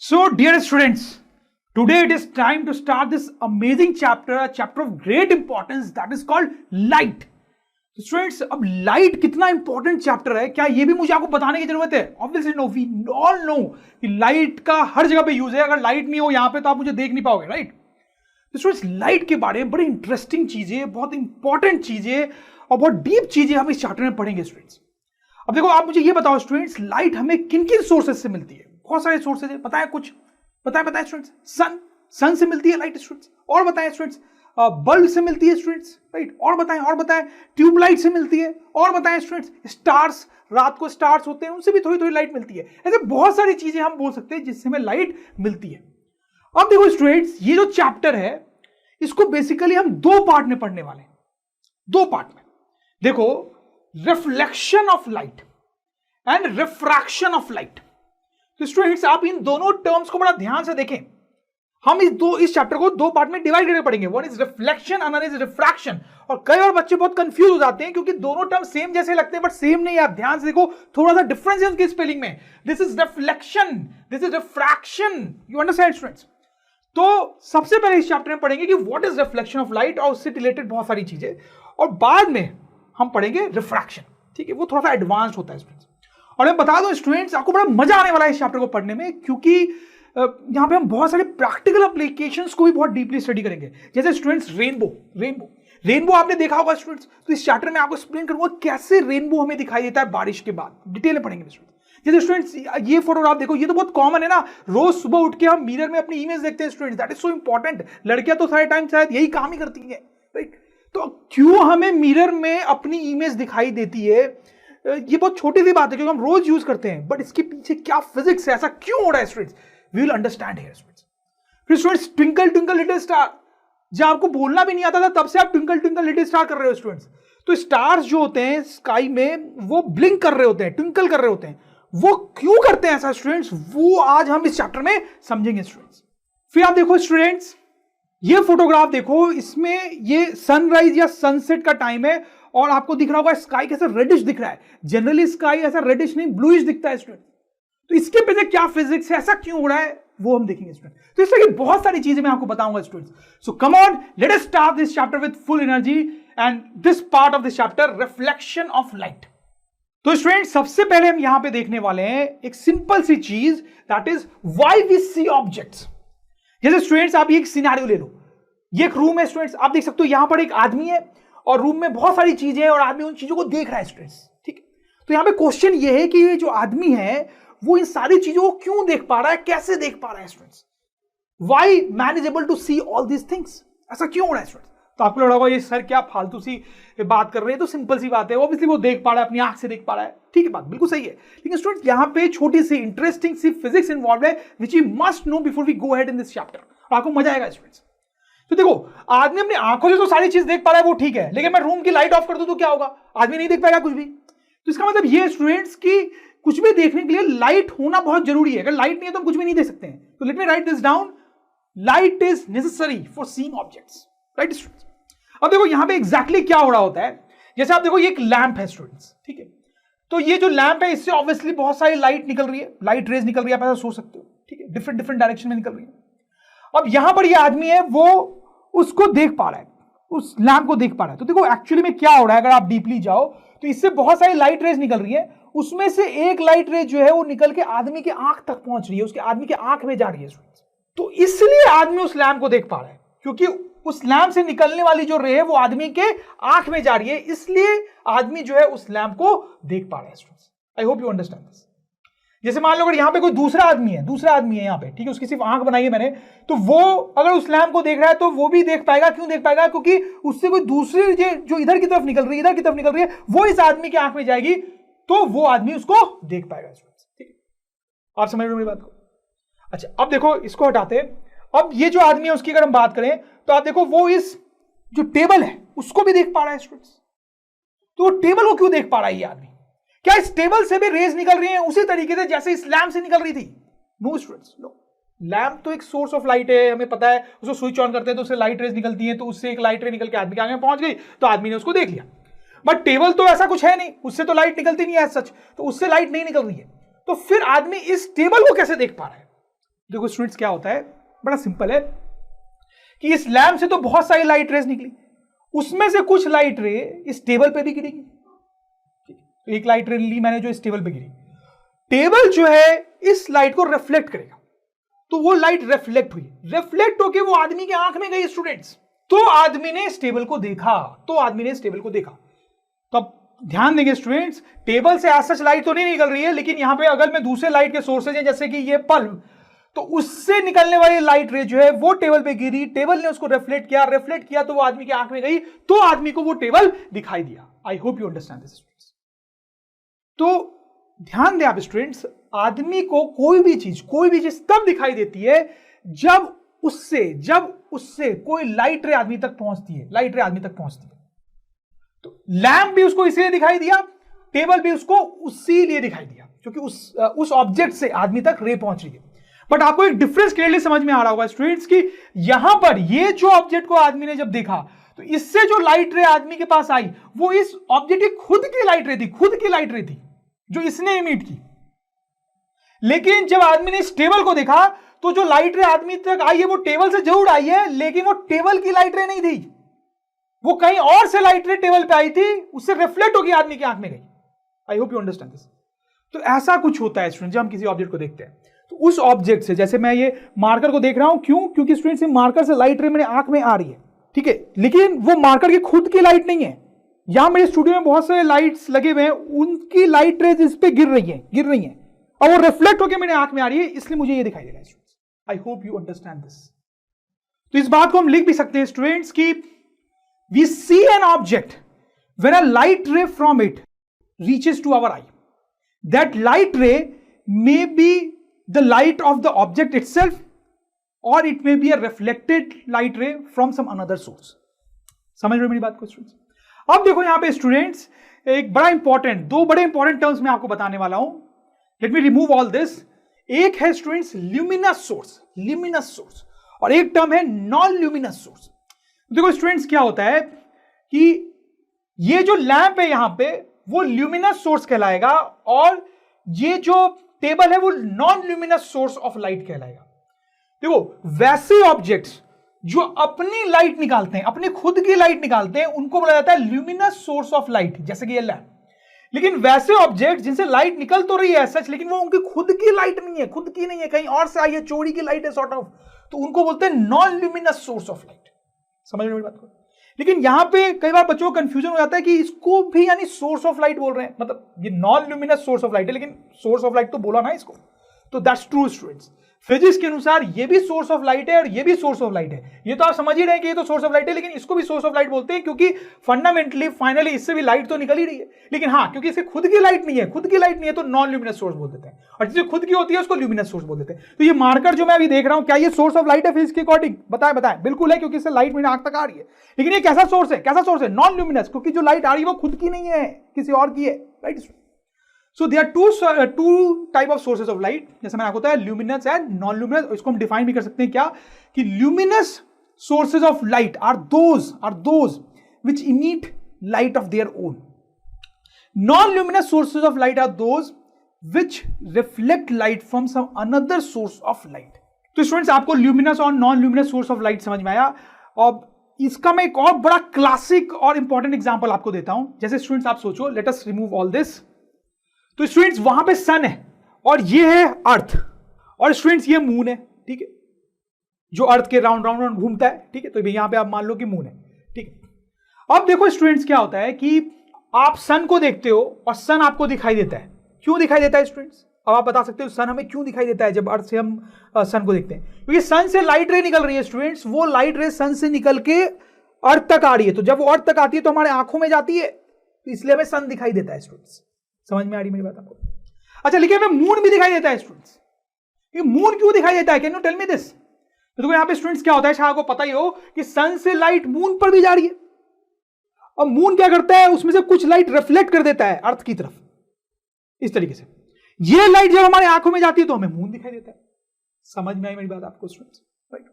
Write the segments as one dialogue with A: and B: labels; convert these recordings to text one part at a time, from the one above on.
A: So, dear students, today it is time to start this amazing chapter, a chapter of great importance that is called light. Students, अब light कितना important chapter है, क्या ये भी मुझे आपको बताने की जरूरत है? Obviously no, we all know कि लाइट का हर जगह पे यूज है. अगर लाइट नहीं हो यहां पे तो आप मुझे देख नहीं पाओगे, राइट? तो स्टूडेंट्स, लाइट के बारे में बड़ी इंटरेस्टिंग चीजें, बहुत इंपॉर्टेंट चीजें और बहुत डीप चीजें हम इस चैप्टर में पढ़ेंगे स्टूडेंट्स. अब देखो, आप मुझे ये बताओ स्टूडेंट्स, लाइट हमें किन किन सोर्सेज से मिलती है? बहुत सारे सोर्सेज है, बताएं कुछ, बताएं स्टूडेंट्स. सन से मिलती है लाइट स्टूडेंट्स, और बताएं स्टूडेंट्स. बल्ब से मिलती है स्टूडेंट्स, राइट? और बताएं ट्यूबलाइट से मिलती है, और बताएं स्टूडेंट्स स्टार्स, रात को स्टार्स होते हैं उनसे भी थोड़ी थोड़ी लाइट मिलती है. ऐसे बहुत सारी चीजें हम बोल सकते हैं जिससे हमें लाइट मिलती है. अब देखो स्टूडेंट्स, ये जो चैप्टर है इसको बेसिकली हम दो पार्ट में पढ़ने वाले हैं. दो पार्ट में देखो, reflection of light and refraction of light. तो स्टूडेंट्स, आप इन दोनों टर्म्स को बड़ा ध्यान से देखें. हम इस चैप्टर को दो पार्ट में डिवाइड करके पढ़ेंगे. One is reflection, another is refraction. और कई बार बच्चे बहुत कंफ्यूज हो जाते हैं क्योंकि दोनों टर्म सेम जैसे लगते हैं बट सेम नहीं. आप ध्यान से देखो, थोड़ा सा डिफरेंस है उनकी स्पेलिंग में. This is reflection, this is refraction. You understand students? तो सबसे पहले इस चैप्टर में पढ़ेंगे कि what is reflection of light और उससे रिलेटेड बहुत सारी चीजें, और बाद में हम पढ़ेंगे रिफ्रैक्शन. ठीक है, वो थोड़ा सा एडवांस होता है स्टूडेंट्स. और मैं बता दूं स्टूडेंट्स, आपको बड़ा मजा आने वाला है इस चैप्टर को पढ़ने में, क्योंकि यहां पे हम बहुत सारे प्रैक्टिकल एप्लीकेशंस को भी बहुत डीपली स्टडी करेंगे. जैसे स्टूडेंट्स, रेनबो आपने देखा होगा स्टूडेंट्स. तो इस चैप्टर में आपको एक्सप्लेन करूंगा कैसे रेनबो हमें दिखाई देता है बारिश के बाद. डिटेल में पढ़ेंगे स्टूडेंट्स. जैसे स्टूडेंट्स, ये फोटोग्राफ देखो, ये तो बहुत कॉमन है ना. रोज सुबह उठ के हम मिरर में अपनी इमेज देखते हैं students. That is so important. लड़कियां तो सारे टाइम शायद यही काम ही करती हैं, राइट? तो क्यों हमें मिरर में अपनी इमेज दिखाई देती है? ये बहुत छोटी सी बात है क्योंकि हम रोज यूज करते हैं, बट इसके पीछे क्या फिजिक्स है, ऐसा क्यों हो रहा है students? We will understand here students. फिर students, twinkle twinkle little star, जब आपको बोलना भी नहीं आता था तब से आप ट्विंकल ट्विंकल लिटिल स्टार कर रहे हो स्टूडेंट्स. तो स्टार्स जो होते हैं स्काई में, वो ब्लिंक कर रहे होते हैं, ट्विंकल कर रहे होते हैं. वो क्यों करते हैं ऐसा स्टूडेंट्स? वो आज हम इस चैप्टर में समझेंगे स्टूडेंट्स. फिर आप देखो स्टूडेंट्स, ये फोटोग्राफ देखो, इसमें ये सनराइज या सनसेट का टाइम है और आपको दिख रहा होगा स्काई कैसा रेडिश दिख रहा है. जनरली स्काई ऐसा रेडिश नहीं, ब्लूइश दिखता है स्टूडेंट. तो इसके पीछे क्या फिजिक्स है, ऐसा क्यों हो रहा है, वो हम देखेंगे स्टूडेंट. तो इस तरह की बहुत सारी चीजें मैं आपको बताऊंगा students. So come on, let us start this chapter with full energy. And this part of this chapter, reflection of light. तो स्टूडेंट, सबसे पहले हम यहां पे देखने वाले हैं एक सिंपल सी चीज, that is why we see objects. जैसे स्टूडेंट्स, आप ये एक सिनेरियो ले लो. ये एक रूम है स्टूडेंट्स, आप देख सकते हो यहां पर एक आदमी है और रूम में बहुत सारी चीजें हैं और आदमी उन चीजों को देख रहा है स्टूडेंट्स. ठीक है, तो यहां पे क्वेश्चन ये है कि ये जो आदमी है वो इन सारी चीजों को क्यों देख पा रहा है, कैसे देख पा रहा है students? Why man is able to see all these things? ऐसा क्यों हो रहा है स्टूडेंट्स? तो आपको लगा होगा ये सर क्या फालतू सी बात कर रहे हैं. तो सिंपल सी बात है, ऑब्वियसली वो देख पा रहा है, अपनी आंख से देख पा रहा है. ठीक है, बात बिल्कुल सही है. लेकिन स्टूडेंट्स, यहां पे छोटी सी इंटरेस्टिंग सी फिजिक्स इन्वॉल्व है which you must know before we go ahead in this chapter. आपको मजा आएगा स्टूडेंट्स. तो देखो, आदमी अपनी आंखों से तो सारी चीज देख पा रहा है, वो ठीक है, लेकिन मैं रूम की लाइट ऑफ कर दूं तो क्या होगा? आदमी नहीं देख पाएगा कुछ भी. तो इसका मतलब ये स्टूडेंट्स की कुछ भी देखने के लिए लाइट होना बहुत जरूरी है. अगर लाइट नहीं है तो हम कुछ भी नहीं देख सकते हैं. तो let me right this down. Light is necessary for seeing objects, right students? अब देखो यहां पे एग्जैक्टली क्या हो रहा होता है. जैसे आप देखो, ये एक लैंप है स्टूडेंट्स, ठीक है? तो ये जो लैंप है इससे ऑब्वियसली बहुत सारी लाइट निकल रही है, लाइट रेज निकल रही है, आप ऐसा सोच सकते हो. ठीक है, डिफरेंट डिफरेंट डायरेक्शन में निकल रही है. अब यहां पर ये आदमी है, वो उसको देख पा रहा है, उस लैंप को देख पा रहा है. तो देखो एक्चुअली में क्या हो रहा है, अगर आप डीपली जाओ तो इससे बहुत सारी लाइट रेज निकल रही है. उसमें से एक लाइट रेज जो है वो निकल के आदमी के आंख तक पहुंच रही है, उसके आदमी के आंख में जा रही है. तो इसलिए आदमी उस लैंप को देख पा रहा है, क्योंकि उस लैंप से निकलने वाली जो रे है वो आदमी के आंख में जा रही है, इसलिए आदमी जो है उस लैंप को देख पा रहा है. आई होप यू अंडरस्टैंड दिस. जैसे मान लो अगर यहां पे कोई दूसरा आदमी है यहां पे, ठीक है, उसकी सिर्फ आंख बनाई है मैंने, तो वो अगर उस लैंप को देख रहा है तो वो भी देख पाएगा. क्यों देख पाएगा? क्योंकि उससे कोई दूसरी जो इधर की तरफ निकल रही है, इधर की तरफ निकल रही है, वो इस आदमी की आंख में जाएगी, तो वो आदमी उसको देख पाएगा. ठीक है, आप समझ रहे हो मेरी बात को? अच्छा, अब देखो इसको हटाते हैं. अब ये जो आदमी है उसकी अगर हम बात करें तो आप देखो, वो इस जो टेबल है उसको भी देख पा रहा है स्टूडेंट्स. तो वो टेबल को क्यों देख पा रहा है ये आदमी? क्या इस टेबल से भी रेज निकल रही है उसी तरीके से जैसे इस लैंप से निकल रही थी? No students, no. लैंप तो एक सोर्स ऑफ लाइट है, हमें पता है. उसको स्विच ऑन करते हैं तो उससे लाइट रेज निकलती है, तो उससे एक लाइट रे निकल के आदमी के आगे पहुंच गई, तो आदमी ने उसको देख लिया. बट टेबल तो ऐसा कुछ है नहीं, उससे तो लाइट निकलती नहीं है सच, तो उससे लाइट नहीं निकल रही है. तो फिर आदमी इस टेबल को कैसे देख पा रहा है? देखो स्टूडेंट्स क्या होता है, बड़ा सिंपल है कि इस लैंप से तो बहुत सारी लाइट रेज निकली, उसमें से कुछ लाइट रे इस टेबल पे भी गिरेगी। एक लाइट रे ली मैंने जो इस टेबल पे गिरी, टेबल जो है इस लाइट को रिफ्लेक्ट करेगा, तो वो लाइट रिफ्लेक्ट हुई, रिफ्लेक्ट होके वो आदमी के आंख में गई स्टूडेंट्स, तो आदमी ने इस टेबल को देखा, तो अब ध्यान देंगे स्टूडेंट्स, टेबल से सच लाइट तो नहीं निकल रही है, लेकिन यहां पे अगर मैं दूसरे लाइट के सोर्सेज हैं जैसे कि ये बल्ब, तो उससे निकलने वाली लाइट रे जो है वो टेबल पे गिरी, टेबल ने उसको रिफ्लेक्ट किया तो वो आदमी के आंख में गई, तो आदमी को वो टेबल दिखाई दिया। आई hope you understand this students. तो ध्यान दें आप स्टूडेंट्स, आदमी को कोई भी चीज तब दिखाई देती है जब उससे कोई लाइट रे आदमी तक पहुंचती है। तो लैंप भी उसको इसलिए दिखाई दिया, टेबल भी उसको उसी लिए दिखाई दिया क्योंकि उस ऑब्जेक्ट से आदमी तक रे पहुंच रही है। बट आपको एक डिफरेंस क्लियरली समझ में आ रहा होगा स्टूडेंट्स कि यहां पर ये जो ऑब्जेक्ट को आदमी ने जब देखा, तो इससे जो लाइट रे आदमी के पास आई वो इस ऑब्जेक्ट की खुद की लाइट रे थी जो इसने इमिट की। लेकिन जब आदमी ने इस टेबल को देखा तो जो लाइट रे आदमी तक आई है वो टेबल से जरूर आई है, लेकिन वो टेबल की लाइट रे नहीं थी, वो कहीं और से लाइट रे टेबल पे आई थी, उससे रिफ्लेक्ट होकर आदमी की आंख में गई। आई होप यू अंडरस्टैंड दिस। तो ऐसा कुछ होता है स्टूडेंट, जब हम किसी ऑब्जेक्ट को देखते हैं तो उस ऑब्जेक्ट से, जैसे मैं ये मार्कर को देख रहा हूं, क्योंकि स्टूडेंट से मार्कर से लाइट रे मेरे आंख में आ रही है, ठीक है, लेकिन वो मार्कर की खुद की लाइट नहीं है। यहां मेरे स्टूडियो में बहुत सारे लाइट्स लगे हुए हैं, उनकी लाइट रेज इस पे गिर रही है और वो रिफ्लेक्ट होकर मेरे आंख में आ रही है, इसलिए मुझे ये दिखाई दे रहा है students. I hope you understand this. तो इस बात को हम लिख भी सकते हैं स्टूडेंट्स कि we see an object when a light ray from it reaches to our eye, that light ray may be the light of the object itself और it may be a reflected light ray from some another source. समझ रहे मेरी बात को students? अब देखो यहां पे स्टूडेंट्स दो बड़े इंपॉर्टेंट टर्म्स मैं आपको बताने वाला हूं। Let me remove all this. एक है स्टूडेंट्स ल्यूमिनस सोर्स और एक टर्म है नॉन ल्यूमिनस सोर्स। देखो स्टूडेंट्स क्या होता है कि ये जो लैंप है यहां पे वो ल्यूमिनस सोर्स कहलाएगा और ये जो टेबल है वो non luminous source of light कहलाएगा। देखो वैसे ऑब्जेक्ट्स जो अपनी लाइट निकालते हैं, अपनी खुद की लाइट निकालते हैं, उनको बोला जाता है ल्यूमिनस सोर्स ऑफ लाइट, जैसे कि ये लैंप। लेकिन वैसे ऑब्जेक्ट जिनसे लाइट निकल तो रही है सच, लेकिन वो उनकी खुद की लाइट नहीं है, कहीं और से आई है, चोरी की लाइट है सॉर्ट ऑफ, तो उनको बोलते हैं non luminous source of light. समझ रहे हो मेरी बात को? लेकिन यहां पे कई बार बच्चों को कंफ्यूजन हो जाता है कि इसको भी यानी सोर्स ऑफ लाइट बोल रहे हैं, मतलब ये non luminous source of light है, लेकिन सोर्स ऑफ लाइट तो बोला ना इसको। तो दैट्स ट्रू स्टूडेंट्स, फिजिक्स के अनुसार ये भी सोर्स ऑफ लाइट है और ये भी सोर्स ऑफ लाइट है। ये तो आप समझ ही रहे हैं कि ये तो सोर्स ऑफ लाइट है, लेकिन इसको भी सोर्स ऑफ लाइट बोलते हैं क्योंकि फंडामेंटली फाइनली इससे भी लाइट तो निकल ही रही है। लेकिन हाँ, क्योंकि इससे खुद की लाइट नहीं है तो नॉन ल्यूमिनस सोर्स बोल देते हैं, और जिससे खुद की होती है उसको ल्यूमिनस सोर्स बोल देते हैं। तो ये मार्कर जो मैं अभी देख रहा हूं, क्या ये सोर्स ऑफ लाइट है फिजिक्स के अकॉर्डिंग? बताएं बिल्कुल है, क्योंकि इससे लाइट मेरे आंख तक आ रही है। लेकिन ये कैसा सोर्स है? नॉन ल्यूमिनस, क्योंकि जो लाइट आ रही है वो खुद की नहीं है, किसी और की है, right? So there are two type of sources of light, जैसे मैंने आपको बताया ल्यूमिनस एंड नॉन ल्यूमिनस। इसको हम डिफाइन भी कर सकते हैं क्या, कि luminous sources of light are those which emit light of their own. Non-luminous sources of light are those which reflect light from some another source of light. तो students आपको ल्यूमिनस और non luminous source of light समझ में आया। और इसका मैं एक और बड़ा क्लासिक और इंपॉर्टेंट एग्जांपल आपको देता हूं। जैसे स्टूडेंट्स आप सोचो, let us remove all this. तो स्टूडेंट्स वहां पे सन है और ये है अर्थ, और स्टूडेंट्स ये मून है, ठीक है, जो अर्थ के राउंड राउंड घूमता है, ठीक है। तो यहां पे आप मान लो कि मून है, ठीक है। अब देखो स्टूडेंट्स क्या होता है कि आप सन को देखते हो और सन आपको दिखाई देता है। क्यों दिखाई देता है स्टूडेंट्स? अब आप बता सकते हो सन हमें क्यों दिखाई देता है जब अर्थ से हम सन को देखते हैं? क्योंकि सन से लाइट रे निकल रही है स्टूडेंट्स, वो लाइट रे सन से निकल के अर्थ तक आ रही है। तो जब वो अर्थ तक आती है तो हमारे आंखों में जाती है, तो इसलिए हमें सन दिखाई देता है स्टूडेंट्स। समझ में आ रही मेरी बात आपको? अच्छा, लेकिन हमें मून भी दिखाई देता है स्टूडेंट्स। ये मून क्यों दिखाई देता है? Can you tell me this? तो देखो यहां पे स्टूडेंट्स क्या होता है, शायद आपको पता ही हो कि सन से लाइट मून पर भी जा रही है, और मून क्या करता है, उसमें से कुछ लाइट रिफ्लेक्ट कर देता है अर्थ की तरफ, इस तरीके से। ये लाइट जब हमारे आंखों में जाती है तो हमें मून दिखाई देता है। समझ में आई मेरी बात आपको स्टूडेंट्स? राइट।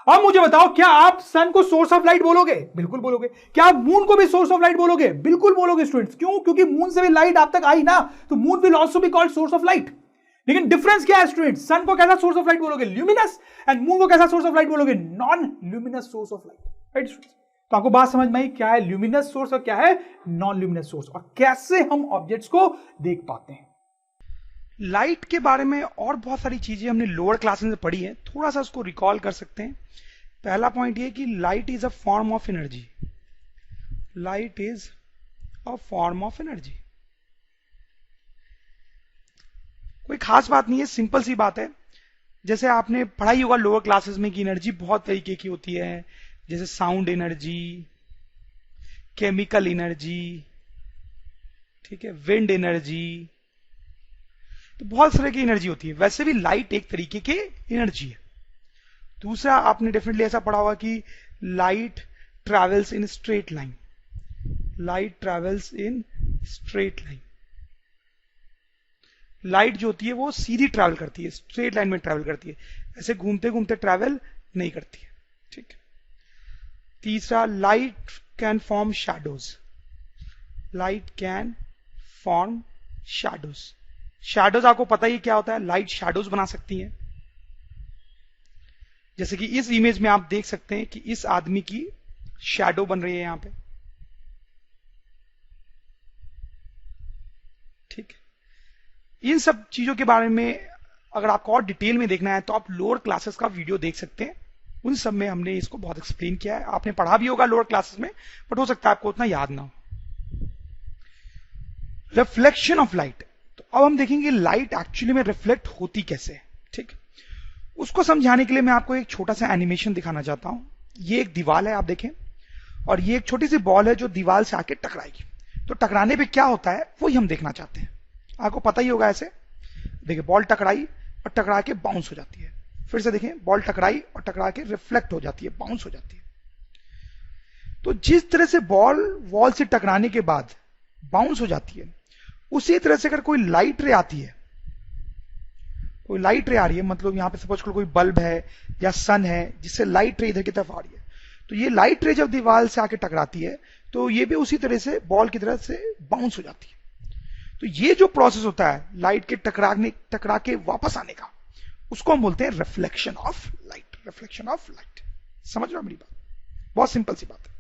A: अब मुझे बताओ, क्या आप सन को सोर्स ऑफ लाइट बोलोगे? बिल्कुल बोलोगे। क्या आप मून को भी सोर्स ऑफ लाइट बोलोगे? बिल्कुल बोलोगे स्टूडेंट्स। क्यों? क्योंकि मून से भी लाइट आप तक आई ना, तो moon will also be called source of light. लेकिन डिफरेंस क्या है स्टूडेंट? सन को कैसा सोर्स ऑफ लाइट बोलोगे? ल्यूमिनस। एंड मून को कैसा सोर्स ऑफ लाइट बोलोगे? Non luminous source of light, right students? तो आपको बात समझ में आई क्या है ल्यूमिनस सोर्स और क्या है नॉन ल्यूमिनस सोर्स, और कैसे हम ऑब्जेक्ट्स को देख पाते हैं।
B: लाइट के बारे में और बहुत सारी चीजें हमने लोअर क्लासेस में पढ़ी है, थोड़ा सा उसको रिकॉल कर सकते हैं। पहला पॉइंट ये कि light is a form of energy. Light is a form of energy. कोई खास बात नहीं है, सिंपल सी बात है। जैसे आपने पढ़ाई होगा लोअर क्लासेस में कि एनर्जी बहुत तरीके की होती है, जैसे साउंड एनर्जी, केमिकल एनर्जी, ठीक है, विंड एनर्जी, तो बहुत तरह की एनर्जी होती है। वैसे भी लाइट एक तरीके की एनर्जी है। दूसरा, आपने डेफिनेटली ऐसा पढ़ा होगा कि light travels in straight line. Light travels in straight line. Light जो होती है वो सीधी ट्रैवल करती है, स्ट्रेट लाइन में ट्रैवल करती है, ऐसे घूमते घूमते ट्रैवल नहीं करती है, ठीक। तीसरा, light can form shadows. Light can form shadows. Shadows आपको पता ही क्या होता है, लाइट शैडोज बना सकती है। जैसे कि इस इमेज में आप देख सकते हैं कि इस आदमी की शैडो बन रही है यहां पे, ठीक है। इन सब चीजों के बारे में अगर आपको और डिटेल में देखना है तो आप लोअर क्लासेस का वीडियो देख सकते हैं, उन सब में हमने इसको बहुत एक्सप्लेन किया है। आपने पढ़ा भी होगा लोअर क्लासेस में, बट हो सकता है आपको उतना याद ना हो। रिफ्लेक्शन ऑफ लाइट, तो अब हम देखेंगे लाइट एक्चुअली में रिफ्लेक्ट होती कैसे है, ठीक। उसको समझाने के लिए मैं आपको एक छोटा सा एनिमेशन दिखाना चाहता हूं। ये एक दीवार है, आप देखें, और ये एक छोटी सी बॉल है जो दीवार से आके टकराएगी। तो टकराने पे क्या होता है वही हम देखना चाहते हैं। आपको पता ही होगा, ऐसे देखिए, बॉल टकराई और टकरा के बाउंस हो जाती है। फिर से देखें, बॉल टकराई और टकरा के रिफ्लेक्ट हो जाती है, बाउंस हो जाती है। तो जिस तरह से बॉल वॉल से टकराने के बाद बाउंस हो जाती है, उसी तरह से अगर कोई लाइट रे आती है, कोई लाइट रे आ रही है, मतलब यहां पे सपोज कोई बल्ब है या सन है जिससे लाइट रे इधर की तरफ आ रही है, तो ये लाइट रे जब दीवार से आके टकराती है तो ये भी उसी तरह से बॉल की तरह से बाउंस हो जाती है। तो ये जो प्रोसेस होता है लाइट के टकरा के वापस आने का, उसको हम बोलते हैं reflection of light. Reflection of light, समझ रहे हो मेरी बात? बहुत सिंपल सी बात है।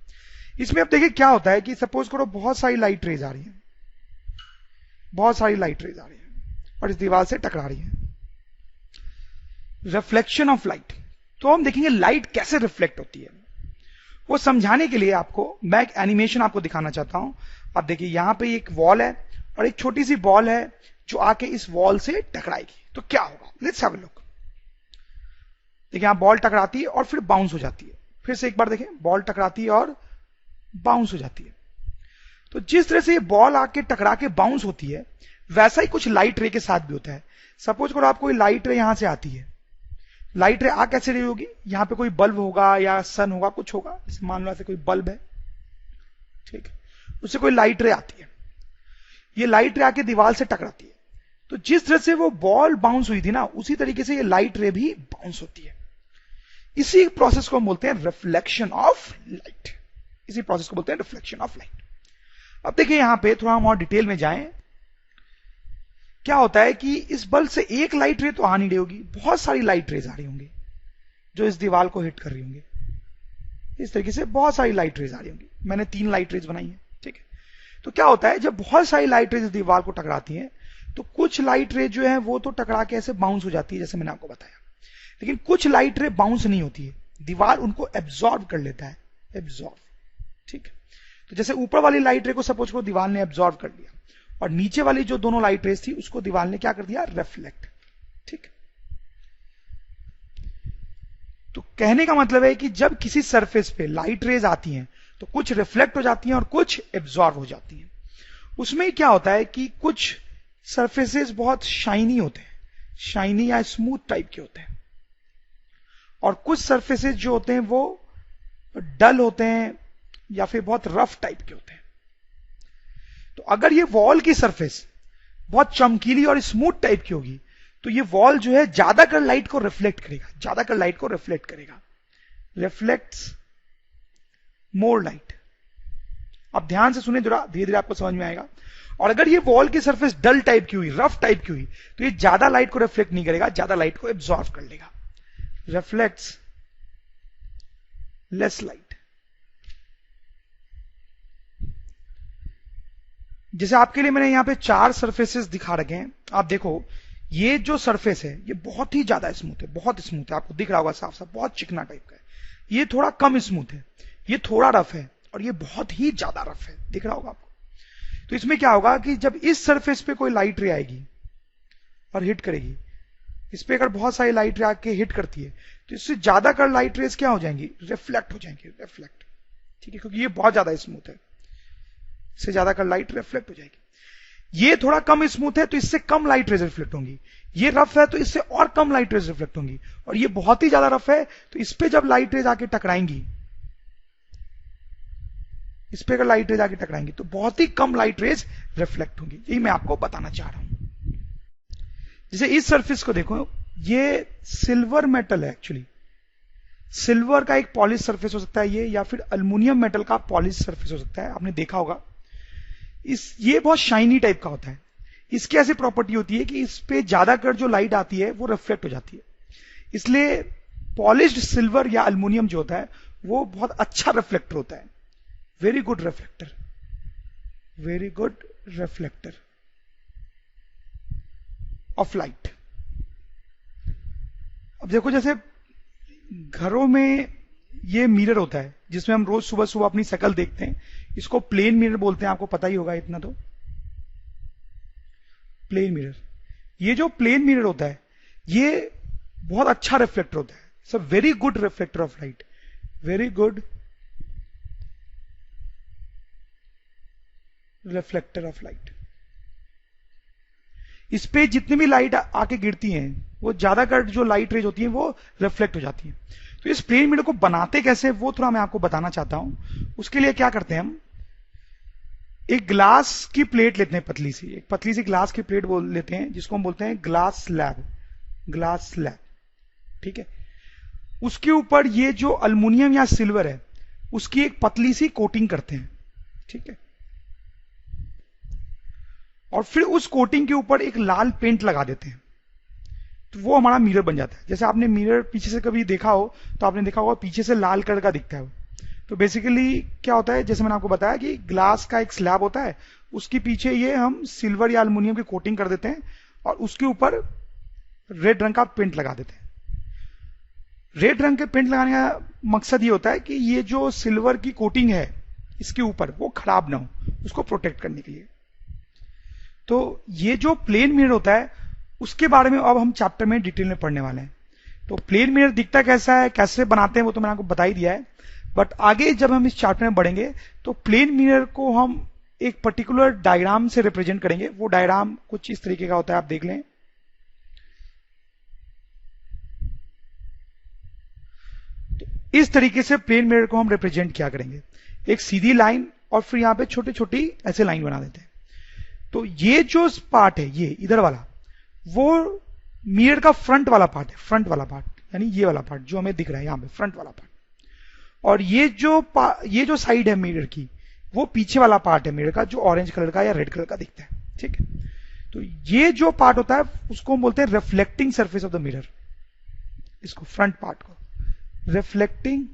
B: इसमें अब देखिए क्या होता है कि सपोज करो बहुत सारी लाइट रेज आ रही है, बहुत सारी लाइट रेज आ रही है और इस दीवार से टकरा रही है। रिफ्लेक्शन ऑफ लाइट, तो हम देखेंगे लाइट कैसे रिफ्लेक्ट होती है। वो समझाने के लिए आपको मैं एक एनिमेशन आपको दिखाना चाहता हूं। आप देखिए, यहां पे एक वॉल है और एक छोटी सी बॉल है जो आके इस वॉल से टकराएगी। तो क्या होगा, लेट्स हैव अ लुक। देखिए, यहां बॉल टकराती है और फिर बाउंस हो जाती है। फिर से एक बार देखें, बॉल टकराती है और बाउंस हो जाती है। तो जिस तरह से ये बॉल आके टकरा के बाउंस होती है, वैसा ही कुछ लाइट रे के साथ भी होता है। सपोज करो आप कोई लाइट रे यहां से आती है, लाइट रे आ कैसे रही होगी, यहां पे कोई बल्ब होगा या सन होगा, कुछ होगा, जैसे मान लो ऐसे कोई बल्ब है, ठीक, उससे कोई लाइट रे आती है, ये लाइट रे आके दीवार से टकराती है। तो जिस तरह से वो बॉल बाउंस हुई थी ना, उसी तरीके से ये लाइट रे भी बाउंस होती है। इसी प्रोसेस को हम बोलते हैं रिफ्लेक्शन ऑफ लाइट। इसी प्रोसेस को बोलते हैं रिफ्लेक्शन ऑफ लाइट। अब देखिए, यहां पे थोड़ा हम और डिटेल में जाएं। क्या होता है कि इस बल्ब से एक लाइट रे तो आ नहीं रही होगी, बहुत सारी लाइट रेज आ रही होंगी जो इस दीवार को हिट कर रही होंगी। इस तरीके से बहुत सारी लाइट रेज आ रही होंगी। मैंने 3 लाइट रेज बनाई है, ठीक है। तो क्या होता है, जब बहुत सारी लाइट रेज इस दीवार को टकराती हैं, तो कुछ लाइट रे जो है वो तो टकरा के ऐसे बाउंस हो जाती है, जैसे मैंने आपको बताया। लेकिन कुछ लाइट रे बाउंस नहीं होती है, दीवार उनको एब्जॉर्ब कर लेता है, एब्जॉर्ब, ठीक है। तो जैसे ऊपर वाली लाइट रे को सपोज को दीवार ने एब्जॉर्ब कर लिया, और नीचे वाली जो दोनों लाइट रेज थी उसको दीवार ने क्या कर दिया, रिफ्लेक्ट, ठीक। तो कहने का मतलब है कि जब किसी सरफेस पे लाइट रेज आती हैं तो कुछ रिफ्लेक्ट हो जाती हैं और कुछ एब्जॉर्ब हो जाती हैं। उसमें क्या होता है कि कुछ सरफेसेस बहुत शाइनी होते हैं, शाइनी या स्मूथ टाइप के होते हैं, और कुछ सरफेसेस जो होते हैं वो डल होते हैं या फिर बहुत रफ टाइप के होते हैं। तो अगर ये वॉल की सरफेस बहुत चमकीली और स्मूथ टाइप की होगी, तो ये वॉल जो है ज्यादातर लाइट को रिफ्लेक्ट करेगा, ज्यादातर लाइट को रिफ्लेक्ट करेगा, रिफ्लेक्ट्स मोर लाइट। अब ध्यान से सुने जरा, धीरे धीरे आपको समझ में आएगा। और अगर ये वॉल की सरफेस डल टाइप की हुई, रफ टाइप की हुई, तो ये ज्यादा लाइट को रिफ्लेक्ट नहीं करेगा, ज्यादा लाइट को एब्जॉर्ब कर लेगा, रिफ्लेक्ट्स लेस लाइट। जैसे आपके लिए मैंने यहां पे 4 सरफेसेस दिखा रखे हैं। आप देखो ये जो सरफेस है ये बहुत ही ज्यादा स्मूथ है, बहुत स्मूथ है, आपको दिख रहा होगा साफ साफ, बहुत चिकना टाइप का है। ये थोड़ा कम स्मूथ है, ये थोड़ा रफ है, और ये बहुत ही ज्यादा रफ है, दिख रहा होगा आपको। तो इसमें क्या होगा कि जब इस सरफेस पे कोई लाइट रे आएगी और हिट करेगी, इस पे अगर बहुत सारी लाइट रे आके हिट करती है, तो इससे ज्यादा कर लाइट रेस क्या हो जाएंगी, रिफ्लेक्ट हो जाएंगी, रिफ्लेक्ट, ठीक है, क्योंकि ये बहुत ज्यादा स्मूथ है, इससे ज्यादा कर लाइट रिफ्लेक्ट हो जाएगी। ये थोड़ा कम स्मूथ है तो इससे कम लाइट रेज रिफ्लेक्ट होंगी, ये रफ है तो इससे और कम लाइट रेज रिफ्लेक्ट होंगी, और ये बहुत ही ज्यादा रफ है तो इस पे जब लाइट रेज आके टकराएंगी, इस पे अगर लाइट रेज आके टकराएंगी तो बहुत ही कम लाइट रेज रिफ्लेक्ट होंगी। यही मैं आपको बताना चाह रहा हूं। जैसे इस सरफेस को देखो, ये सिल्वर मेटल है एक्चुअली, सिल्वर का एक पॉलिश सरफेस हो सकता है ये, या फिर अल्युमिनियम मेटल का पॉलिश सरफेस हो सकता है, आपने देखा होगा। ये बहुत शाइनी टाइप का होता है। इसकी ऐसी प्रॉपर्टी होती है कि इस पे ज्यादा कर जो लाइट आती है वो रिफ्लेक्ट हो जाती है, इसलिए पॉलिश्ड सिल्वर या अल्युमिनियम जो होता है वो बहुत अच्छा रिफ्लेक्टर होता है, very good reflector, very good reflector of light. अब देखो जैसे घरों में ये मिरर होता है जिसमें हम रोज सुबह सुबह अपनी शक्ल देखते हैं, इसको प्लेन मिरर बोलते हैं, आपको पता ही होगा इतना तो, प्लेन मिरर। ये जो प्लेन मिरर होता है ये बहुत अच्छा रिफ्लेक्टर होता है, it's a very good reflector of light, very good reflector of light. इस पे जितनी भी लाइट आके गिरती हैं वो ज्यादातर जो लाइट रेज होती है वो रिफ्लेक्ट हो जाती है। तो इस प्लेन मिरर को बनाते कैसे वो थोड़ा मैं आपको बताना चाहता हूं। उसके लिए क्या करते हैं, हम एक ग्लास की प्लेट लेते हैं, एक पतली सी ग्लास की प्लेट बोल लेते हैं, जिसको हम बोलते हैं ग्लास स्लैब, ग्लास स्लैब, ठीक है। उसके ऊपर ये जो अल्युमिनियम या सिल्वर है उसकी एक पतली सी कोटिंग करते हैं, ठीक है, और फिर उस कोटिंग के ऊपर एक लाल पेंट लगा देते हैं, तो वो हमारा मिरर बन जाता है। जैसे आपने मिरर पीछे से कभी देखा हो तो आपने देखा होगा पीछे से लाल कलर का दिखता है। तो बेसिकली क्या होता है, जैसे मैंने आपको बताया कि ग्लास का एक स्लैब होता है, उसके पीछे ये हम सिल्वर या अल्युमिनियम की कोटिंग कर देते हैं और उसके ऊपर रेड रंग का पेंट लगा देते हैं। रेड रंग के पेंट लगाने का मकसद ये होता है कि ये जो सिल्वर की कोटिंग है इसके ऊपर वो खराब ना हो, उसको प्रोटेक्ट करने के लिए। तो ये जो प्लेन मिरर होता है उसके बारे में अब हम चैप्टर में डिटेल में पढ़ने वाले हैं। तो प्लेन मिरर दिखता कैसा है, कैसे बनाते हैं, वो तो मैंने आपको बता ही दिया है, बट आगे जब हम इस चैप्टर में बढ़ेंगे तो प्लेन मिरर को हम एक पर्टिकुलर डायग्राम से रिप्रेजेंट करेंगे। वो डायग्राम कुछ इस तरीके का होता है, आप देख लें। तो इस तरीके से प्लेन मिरर को हम रिप्रेजेंट किया करेंगे, एक सीधी लाइन और फिर यहां पे छोटी छोटी ऐसे लाइन बना देते हैं। तो ये जो पार्ट है, ये इधर वाला, वो मिरर का फ्रंट वाला पार्ट है, फ्रंट वाला पार्ट, यानी ये वाला पार्ट जो हमें दिख रहा है यहां पे, फ्रंट वाला पार्ट। और ये जो साइड है मिरर की, वो पीछे वाला पार्ट है मिरर का, जो ऑरेंज कलर का या रेड कलर का दिखता है, ठीक है। तो ये जो पार्ट होता है उसको हम बोलते हैं reflecting surface of the mirror, इसको फ्रंट पार्ट को reflecting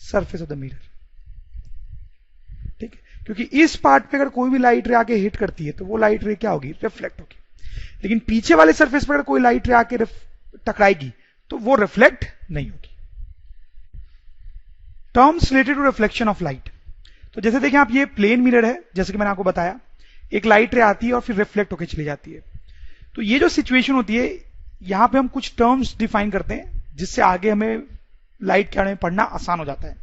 B: surface of the mirror, ठीक है। क्योंकि इस पार्ट पे अगर कोई भी लाइट रे आके हिट करती है तो वो लाइट रे क्या होगी, रिफ्लेक्ट होगी। लेकिन पीछे वाले सरफेस पर अगर कोई लाइट रे आके टकराएगी तो वो रिफ्लेक्ट नहीं होगी। Terms related to reflection of light. तो जैसे देखें आप, ये प्लेन मिरर है, जैसे कि मैंने आपको बताया, एक लाइट रे आती है और फिर रिफ्लेक्ट होकर चली जाती है। तो ये जो सिचुएशन होती है, यहां पे हम कुछ टर्म्स डिफाइन करते हैं जिससे आगे हमें लाइट के बारे में पढ़ना आसान हो जाता है।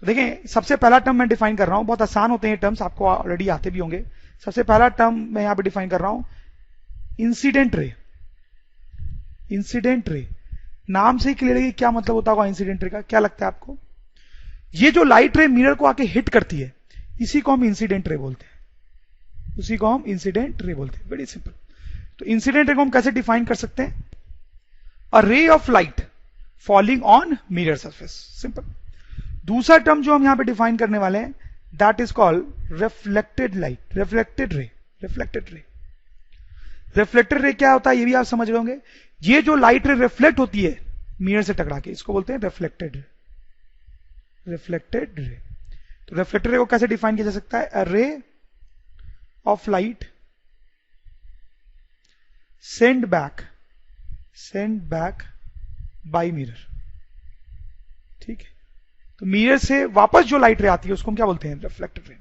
B: तो देखें, सबसे पहला टर्म मैं डिफाइन कर रहा हूं, बहुत आसान होते हैं टर्म्स, आपको ऑलरेडी आते भी होंगे। सबसे पहला टर्म मैं यहां पे डिफाइन कर रहा हूं, इंसिडेंट रे। इंसिडेंट रे नाम से ही क्लियर है कि क्या मतलब होता होगा इंसिडेंट रे का, क्या लगता है आपको? ये जो लाइट रे मिरर को आके हिट करती है, इसी को हम इंसिडेंट रे बोलते हैं, उसी को हम इंसिडेंट रे बोलते हैं। Very simple. तो इंसिडेंट रे को हम कैसे डिफाइन कर सकते हैं? A ray of light falling on mirror surface, simple. दूसरा टर्म जो हम यहां पे डिफाइन करने वाले हैं, that is called reflected light, reflected ray, reflected ray. Reflected ray क्या होता है ये भी आप समझ रहे होंगे। ये जो लाइट रे रिफ्लेक्ट होती है मिरर से टकरा के, इसको बोलते हैं रिफ्लेक्टेड रे, रिफ्लेक्टेड रे। तो रिफ्लेक्टेड रे को कैसे डिफाइन किया जा सकता है? A ray of light send back by mirror. ठीक है, तो मिरर से वापस जो लाइट रे आती है उसको हम क्या बोलते हैं? Reflected ray.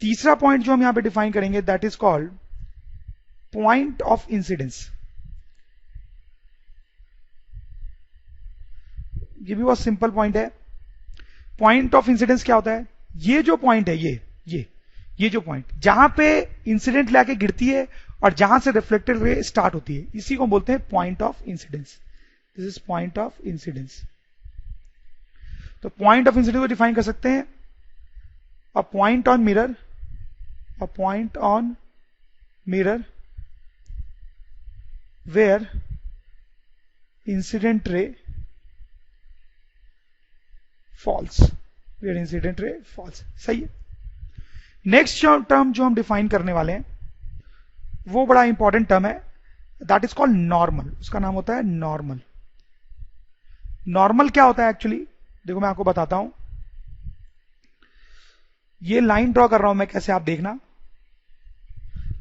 B: तीसरा पॉइंट जो हम यहां पे डिफाइन करेंगे that is called point of incidence. ये भी बहुत सिंपल पॉइंट है। पॉइंट ऑफ इंसिडेंस क्या होता है? ये जो पॉइंट है, ये जो पॉइंट जहां पे इंसिडेंट लाके गिरती है और जहां से रिफ्लेक्टेड रे स्टार्ट होती है, इसी को बोलते हैं point of incidence. This is point of incidence. तो पॉइंट ऑफ इंसिडेंस को डिफाइन कर सकते हैं a point on mirror, a point on mirror where incident ray falls, where incident ray falls. सही है। नेक्स्ट टर्म जो हम डिफाइन करने वाले हैं वो बड़ा इंपॉर्टेंट टर्म है, दैट इज कॉल्ड नॉर्मल। उसका नाम होता है नॉर्मल। नॉर्मल क्या होता है एक्चुअली? देखो मैं आपको बताता हूं। ये लाइन ड्रॉ कर रहा हूं मैं, कैसे आप देखना।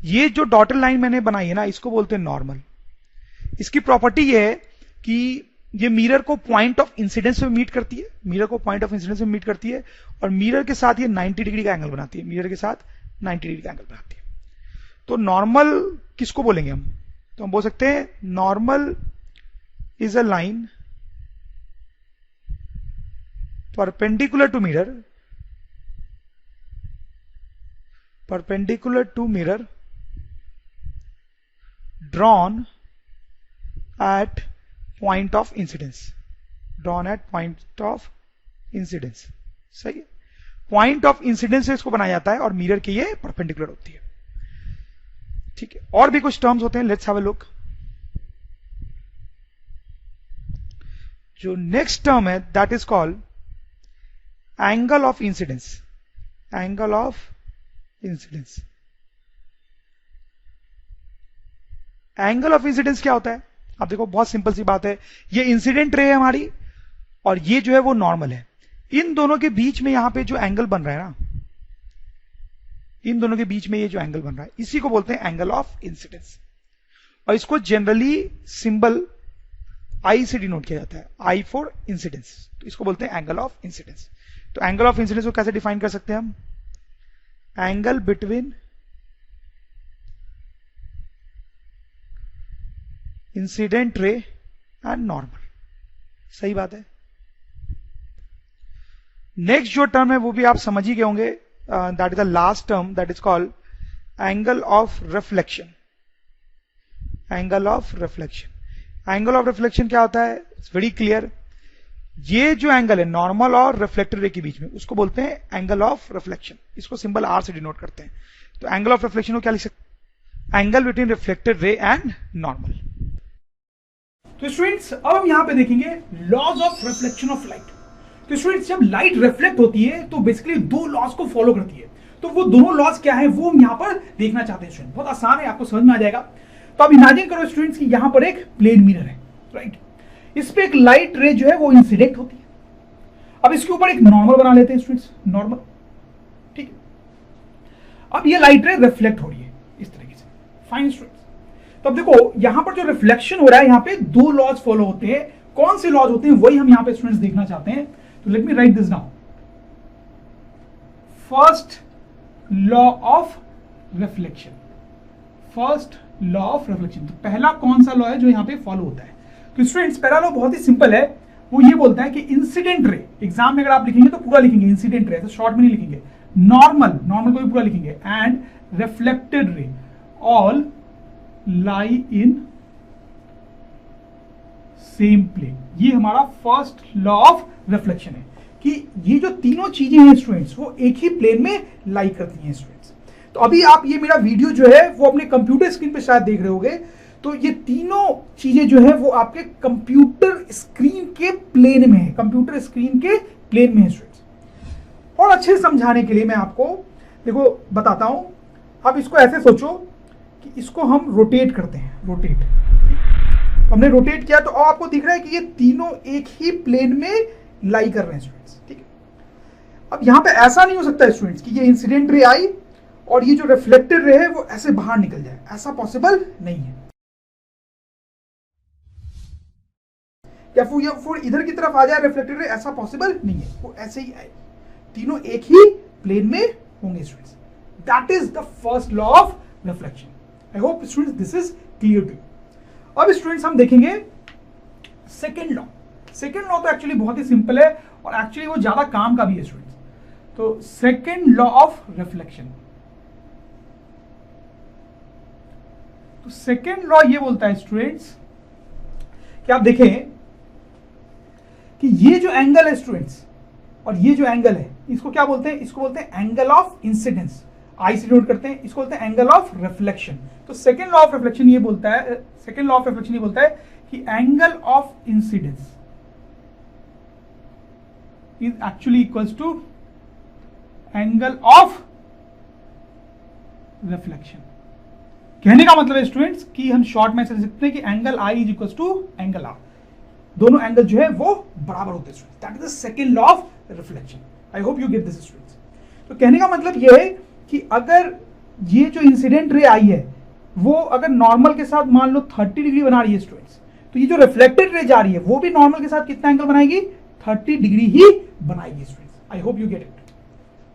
B: ये जो डॉटेड लाइन मैंने बनाई है ना, इसको बोलते हैं नॉर्मल। इसकी प्रॉपर्टी ये है कि ये मिरर को पॉइंट ऑफ इंसिडेंस में मीट करती है, मिरर को पॉइंट ऑफ इंसिडेंस में मीट करती है और मिरर के साथ ये 90 डिग्री का एंगल बनाती है, मिरर के साथ 90 डिग्री का एंगल बनाती है। तो नॉर्मल किसको बोलेंगे हम? तो हम बोल सकते हैं normal is a line perpendicular to mirror, perpendicular to mirror drawn at point of incidence, drawn at point of incidence। सही है। पॉइंट ऑफ इंसिडेंस से इसको बनाया जाता है और मिरर के ये परपेंडिकुलर होती है। ठीक है, और भी कुछ टर्म्स होते हैं, लेट्स हैव अ लुक। जो नेक्स्ट टर्म है that is called angle of incidence, angle of incidence. Angle of incidence क्या होता है? आप देखो बहुत सिंपल सी बात है। ये इंसिडेंट रे है हमारी और ये जो है वो नॉर्मल है। इन दोनों के बीच में यहां पे जो एंगल बन रहा है ना, इन दोनों के बीच में ये जो एंगल बन रहा है इसी को बोलते हैं एंगल ऑफ इंसिडेंस। और इसको जनरली सिंबल आई से डिनोट किया जाता है, आई फॉर इंसिडेंस। तो इसको बोलते हैं एंगल ऑफ इंसिडेंस। तो एंगल ऑफ इंसिडेंस को कैसे डिफाइन कर सकते हैं हम? Angle between incident ray and normal. सही बात है। नेक्स्ट जो टर्म है वो भी आप समझ ही गए होंगे, that is the last term, that is called angle of reflection. Angle of reflection. Angle of reflection क्या होता है? It's very clear. ये जो एंगल है नॉर्मल और रिफ्लेक्टेड रे के बीच में, उसको बोलते हैं एंगल ऑफ रिफ्लेक्शन। इसको सिंबल आर से डिनोट करते हैं। तो एंगल ऑफ रिफ्लेक्शन को क्या लिख सकते हैं? Angle between reflected ray and normal.
A: तो स्टूडेंट्स अब हम यहां पे देखेंगे laws of reflection of light. तो स्टूडेंट्स जब लाइट रिफ्लेक्ट होती है तो बेसिकली दो लॉज को फॉलो करती है। तो वो दोनों लॉज क्या है वो हम यहां पर देखना चाहते हैं स्टूडेंट। बहुत आसान है, आपको समझ में आ जाएगा। तो अब इमेजिन करो स्टूडेंट्स कि यहां पर एक प्लेन मिरर है, राइट। इस पे एक लाइट रे जो है वो इंसिडेंट होती है। अब इसके ऊपर एक नॉर्मल बना लेते हैं स्टूडेंट्स, नॉर्मल, ठीक है। अब ये लाइट रे रिफ्लेक्ट हो रही है इस तरीके से, फाइन स्टूडेंट्स। तो अब देखो यहां पर जो रिफ्लेक्शन हो रहा है यहां पे दो लॉज फॉलो होते हैं। कौन से लॉज होते हैं वही हम यहां पे स्टूडेंट्स देखना चाहते हैं। तो let me right this down. First law of reflection, first law of reflection. तो पहला कौन सा लॉ है जो यहां पे फॉलो होता है? तो स्टूडेंट्स पहला लॉ बहुत ही सिंपल है। वो ये बोलता है कि इंसिडेंट रे, एग्जाम में अगर आप लिखेंगे तो पूरा लिखेंगे इंसिडेंट रे, तो शॉर्ट में नहीं लिखेंगे। नॉर्मल, नॉर्मल को भी पूरा लिखेंगे। And reflected ray all lie in same plane. ये हमारा फर्स्ट लॉ ऑफ रिफ्लेक्शन है कि ये जो तीनों चीजें हैं स्टूडेंट्स वो एक ही प्लेन में लाई करती हैं स्टूडेंट्स। तो अभी आप ये मेरा वीडियो जो है वो अपने कंप्यूटर स्क्रीन पे शायद देख रहे होंगे। तो ये तीनों चीजें जो है वो आपके कंप्यूटर स्क्रीन के प्लेन में है, कंप्यूटर स्क्रीन के प्लेन में है स्टूडेंट्स। और अच्छे से समझाने के लिए मैं आपको देखो बताता हूं। आप इसको ऐसे सोचो कि इसको हम रोटेट करते हैं, रोटेट। हमने रोटेट किया तो आपको दिख रहा है कि ये तीनों एक ही प्लेन में लाई कर रहे हैं स्टूडेंट्स, ठीक है। अब यहां पे ऐसा नहीं हो सकता स्टूडेंट्स कि ये इंसिडेंट रे आई और ये जो रिफ्लेक्टेड रे है वो ऐसे बाहर निकल जाए, ऐसा पॉसिबल नहीं है। या फिर इधर की तरफ आ जाए रिफ्लेक्टेड रे, ऐसा पॉसिबल नहीं है, वो ऐसे ही आए, तीनों एक ही प्लेन में होंगे students. That is the first law of reflection. I hope students this is clear to you. अब स्टूडेंट्स हम देखेंगे सेकेंड लॉ। सेकेंड लॉ तो एक्चुअली बहुत ही सिंपल है और एक्चुअली वो ज्यादा काम का भी है स्टूडेंट्स। तो सेकेंड लॉ ऑफ रिफ्लेक्शन, तो सेकेंड लॉ ये बोलता है स्टूडेंट्स कि आप देखें कि ये जो एंगल है स्टूडेंट्स और ये जो एंगल है इसको क्या बोलते हैं, इसको बोलते हैं एंगल ऑफ इंसिडेंस। आई से नोट करते हैं, इसको बोलते हैं एंगल ऑफ रिफ्लेक्शन। तो सेकेंड लॉ ऑफ रिफ्लेक्शन ये बोलता है, सेकेंड लॉ ऑफ रिफ्लेक्शन ये बोलता है कि angle of incidence is actually equals to angle of reflection. कहने का मतलब है स्टूडेंट्स कि हम शॉर्ट में से सकते हैं कि angle I is equals to angle R, दोनों एंगल जो है वो बराबर होते हैं। That is the second law of reflection. I hope you get this students. तो कहने का मतलब ये है कि अगर ये जो इंसिडेंट रे आई है वो अगर नॉर्मल के साथ मान लो 30 डिग्री बना रही है स्टूडेंट्स, तो ये जो रिफ्लेक्टेड रे जा रही है वो भी नॉर्मल के साथ कितना एंगल बनाएगी, 30 डिग्री ही बनाएगी students. I hope you get it.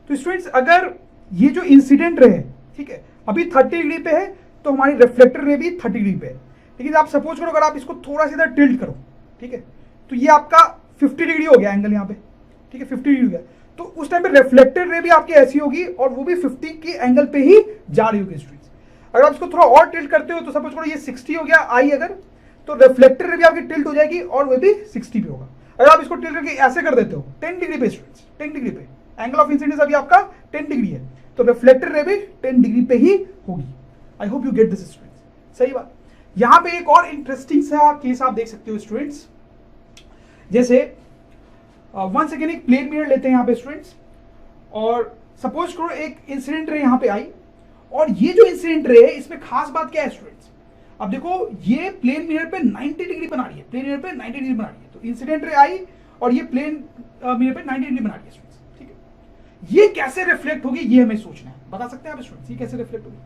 A: तो स्टूडेंट्स अगर ये जो इंसिडेंट रे है, ठीक है, अभी 30 डिग्री पे है तो हमारी रिफ्लेक्टेड रे भी 30 डिग्री पे है। लेकिन आप सपोज करो अगर आप इसको थोड़ा सा इधर टिल्ट करो, ठीक है, तो ये आपका 50 डिग्री हो गया एंगल यहाँ पे, ठीक है, 50 डिग्री हो गया। तो उस टाइम पे रिफ्लेक्टेड रे भी आपकी ऐसी होगी और वो भी 50 के एंगल पे ही जा रही होगी स्टूडेंट्स। अगर आप इसको थोड़ा और टिल्ट करते हो तो सपोज करो ये 60 हो गया आई अगर, तो रिफ्लेक्टेड रे भी आपकी टिल्ट हो जाएगी और वो भी 60 पे होगा। अगर आप इसको टिल्ट करके ऐसे कर देते हो 10 डिग्री पे स्टूडेंट्स, 10 डिग्री पे एंगल ऑफ इंसिडेंस अभी आपका 10 डिग्री है, तो रिफ्लेक्टेड रे भी 10 डिग्री पे ही होगी। आई hope you get this students. सही बात। यहां पे एक और इंटरेस्टिंग सा केस आप देख सकते हो स्टूडेंट्स, जैसे वन सेकेंड एक प्लेन मिरर लेते हैं यहाँ पे स्टूडेंट्स, और सपोज करो एक इंसिडेंट रे यहाँ पे आई और ये जो इंसिडेंट रे है इसमें खास बात क्या है स्टूडेंट्स, अब देखो ये प्लेन मिरर पे 90 डिग्री बना रही है, प्लेन मिरर पे 90 डिग्री बना रही है। तो इंसिडेंट रे आई और ये प्लेन मिरर पे 90 डिग्री बना रही है स्टूडेंट्स, ठीक है। ये कैसे रिफ्लेक्ट होगी ये हमें सोचना है, बता सकते हैं आप स्टूडेंट्स ये कैसे रिफ्लेक्ट होगी?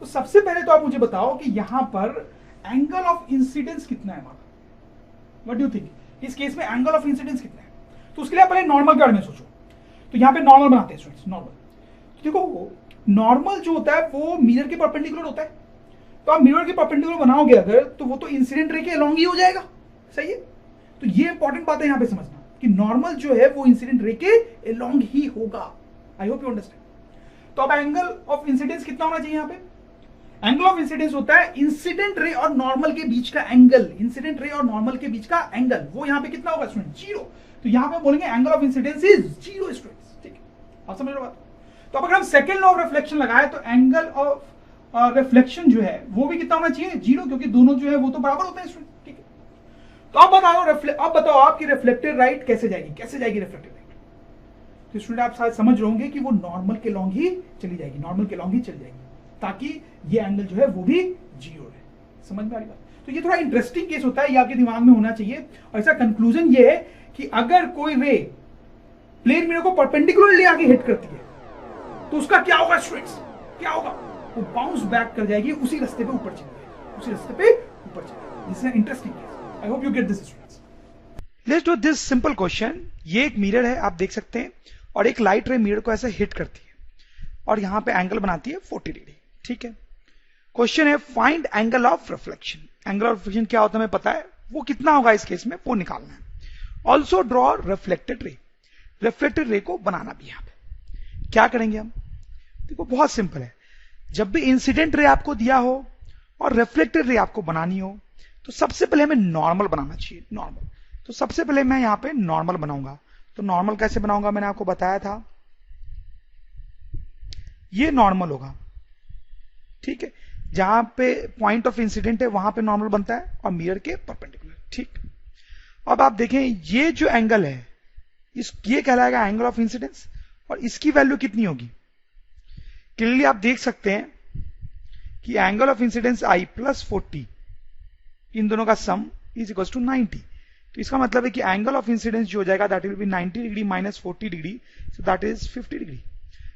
A: तो सबसे पहले तो आप मुझे बताओ कि यहां पर एंगल ऑफ इंसिडेंस कितना है हमारा, व्हाट डू यू थिंक? इस केस में एंगल ऑफ इंसिडेंस कितना है? तो उसके लिए आप पहले नॉर्मल के बारे में सोचो। तो यहाँ पे नॉर्मल बनाते हैं स्टूडेंट्स, नॉर्मल। तो देखो नॉर्मल जो होता है वो मिरर के परपेंडिकुलर होता है, तो आप मिरर के परपेंडिकुलर बनाओगे अगर तो वो तो इंसिडेंट रे के अलोंग ही हो जाएगा, सही है। तो ये इंपॉर्टेंट बात है यहाँ पे समझना कि नॉर्मल जो है वो इंसिडेंट रे के अलोंग ही होगा। आई होप यू अंडरस्टैंड। तो अब एंगल ऑफ इंसिडेंस कितना होना चाहिए यहाँ पे? एंगल ऑफ इंसिडेंस होता है इंसिडेंट रे और नॉर्मल के बीच का एंगल, इंसिडेंट रे और नॉर्मल के बीच का एंगल, वो यहाँ पे कितना होगा स्टूडेंट? 0। तो यहाँ पे बोलेंगे angle of incidence is 0 students, ठीक है, आप समझ रहे हो बात? तो अब अगर हम सेकंड लॉ ऑफ रिफ्लेक्शन लगाए तो एंगल ऑफ रिफ्लेक्शन जो है वो भी कितना होना चाहिए? 0, क्योंकि दोनों जो है वो तो बराबर होते हैं स्टूडेंट, ठीक है। तो अब बताओ आपकी रिफ्लेक्टेड राइट कैसे जाएगी, कैसे जाएगी रिफ्लेक्टेड राइट? तो स्टूडेंट आप शायद समझ रहे होंगे कि वो नॉर्मल के लॉन्ग ही चली जाएगी, नॉर्मल के लॉन्ग ही चली जाएगी, ताकि ये एंगल जो है वो भी 0 है। समझ में आ रही बात? तो ये थोड़ा इंटरेस्टिंग केस होता है, ये आपके दिमाग में होना चाहिए। और इसका कंक्लूजन ये है कि अगर कोई रे प्लेन मिरर को परपेंडिकुलरली आगे हिट करती है तो उसका क्या होगा स्टूडेंट्स? क्या होगा? वो बाउंस बैक कर जाएगी, उसी रास्ते पे ऊपर चली जाएगी, उसी रास्ते पे ऊपर चली जाएगी। This is interesting case. I hope you get this students.
B: Let's do this simple question. ये एक मिरर है, आप देख सकते हैं, और एक लाइट रे मिरर को ऐसे हिट करती है और यहां पे एंगल बनाती है 40 डिग्री, ठीक है। क्वेश्चन है find angle of reflection. Angle of reflection क्या होता है हमें पता है, वो कितना होगा इस केस में, वो निकालना है। Also draw reflected ray, reflected रे को बनाना भी। यहां पे क्या करेंगे हम? देखो बहुत सिंपल है, जब भी इंसिडेंट रे आपको दिया हो और रिफ्लेक्टेड रे आपको बनानी हो तो सबसे पहले हमें नॉर्मल बनाना चाहिए, नॉर्मल। तो सबसे पहले मैं यहां पे नॉर्मल बनाऊंगा। तो नॉर्मल कैसे बनाऊंगा मैंने आपको बताया था, ये नॉर्मल होगा, ठीक है। जहां पे पॉइंट ऑफ इंसिडेंट है वहां पे नॉर्मल बनता है और मिरर के परपेंडिकुलर, ठीक। अब आप देखें ये जो एंगल है ये कहलाएगा एंगल ऑफ इंसिडेंस और इसकी वैल्यू कितनी होगी? क्लियरली आप देख सकते हैं कि angle of incidence I plus 40, इन दोनों का सम इज इक्वल टू 90। तो इसका मतलब है कि एंगल ऑफ इंसिडेंस जो हो जाएगा that will be 90 degree minus 40 degree, so that is 50 degree.